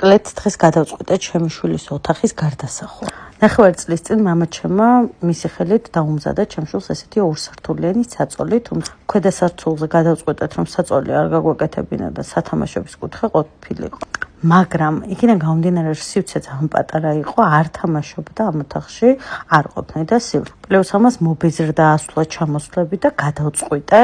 მოკლედ დღეს გადავწყვიტე ჩემი შვილის ოთახის გარდასახვა. 9 წლის წინ მამაჩემმა მისი ხელით დაუმზადა ჩემ შვილს ესეთი ორსართულიანი საწოლი, თუმცა ქვედა სართულზე გადავწყვიტეთ, რომ საწოლი არ გაგვეკეთებინა და სათამაშოების კუთხე ყოფილიყო. მაგრამ იქიდან გამომდინარე, რომ სივრცე ძალიან პატარა იყო, არ თამაშობდა ამ ოთახში, არ ყოფნიდა სივრცე. პლუს ამას მობეზრდა ასვლა ჩამოსვლები და გადავწყვიტე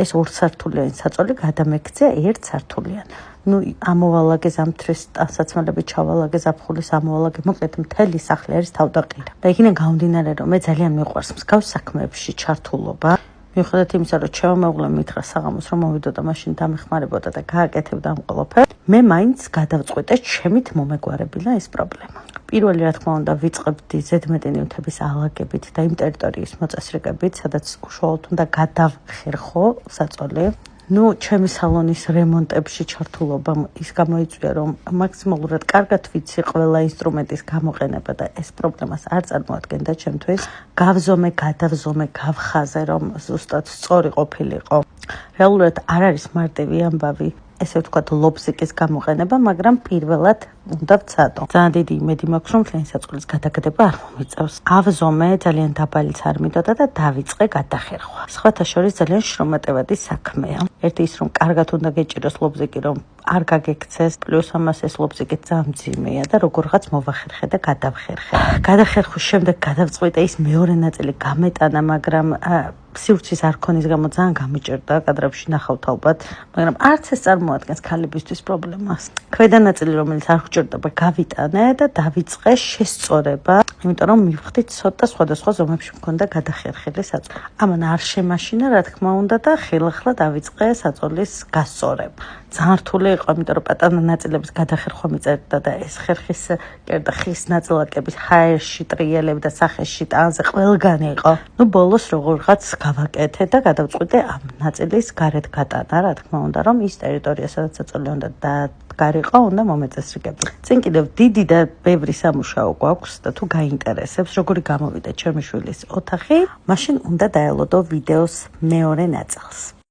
ეს ორსართულიანი საწოლი გადამექცე ერთსართულიანი. ამოვალაგე ზამთრის ტანსაცმელები ჩავალაგე ზაფხულის ამოვალაგე მოკლედ მთელი სახლი არის თავდაყირა და იქიდან გამომდინარე რომ მე ძალიან მიყვარს მსგავს საქმეებში ჩართულობა მიუხედავად იმისა რომ ჩემო მეუღლემ მითხრა საღამოს რომ მოვიდო და მაშინ დამეხმარებოდა და გააკეთებდა ამ ყველაფერს მე მაინც გადავწყვიტე ჩემით მომეგვარებინა ეს პრობლემა პირველი რა თქმა უნდა ვიწყებდი ზედმეტი ნივთების ალაგებით და იმ ტერიტორიის მოწესრიგებით სადაც უშუალოდ უნდა გადავხერხო საწოლი ჩემი სალონის რემონტებში ჩართულობამ ის გამოიწვია, რომ მაქსიმალურად კარგად ვიცი ყველა ინსტრუმენტის გამოყენება და ეს პრობლემას არ წარმოადგენდა ჩემთვის. გავზომე, გადავზომე, გავხაზე, რომ ზუსტად სწორი ყოფილიყო. რეალურად არ არის მარტივი ამბავი, ესე ვთქვათ, ლობზიკის გამოყენება, მაგრამ პირველად უნდა ვცადო. ძალიან დიდი იმედი მაქვს, რომ მთლიანი საწოლის გადაგდება არ მომიწევს. ავზომე, ძალიან დაბალიც არ მიდოდა და დავიწყე გადახერხვა. სხვათა შორის ძალიან შრომატევადი საქმეა. ერთი ის რომ კარგად უნდა გეჭიროს ლობზიკი, რომ არ გაგექცეს, პლუს ამას ეს ლობზიკი ძალიან მძიმეა და როგორღაც მოვახერხე და გადავხერხე. გადახერხვის შემდეგ გადავწყვიტე ის მეორე ნაწილი გამეტანა, მაგრამ სივრცის არ ქონის გამო ძალიან გამიჭერდა კადრებში ნახავთ ალბათ, მაგრამ არც ეს წარმოადგენს ქალებისთვის პრობლემას. ქვედა ნაწილი რომელიც არ გჭირდება გავიტანე და დავიწყე შესწორება, იმიტომ რომ მივხვდი ცოტა სხვადასხვა ზომებში მქონდა გადახერხილი საწოლი. ამან არ შემაშინა რა თქმა უნდა და ხელახლა დავიწყე საწოლის გასწორება. ძალიან რთული იყო, იმიტომ რომ პატარა ნაწილების გადახერხვა მიწერდა და ეს ხერხის კერდა ხის ნაწილაკების ჰაერში, ტრიელები და სახეში ტანზე ყველგან იყო. ბოლოს როგორღაც გავაკეთე და გადავწყვიტე ამ ნაწილის გარეთ გატანა, რა თქმა უნდა, რომ ის ტერიტორია, სადაც საწოლი უნდა დაგარიყო, უნდა მომეწესრიგებინა. წინ კიდევ დიდი და ბევრი სამუშაო გვაქვს და თუ გაინტერესებს, როგორი გამოვიდა ჩემი შვილის ოთახი, მაშინ უნდა დაელოდო ვიდეოს მეორე ნაწილს.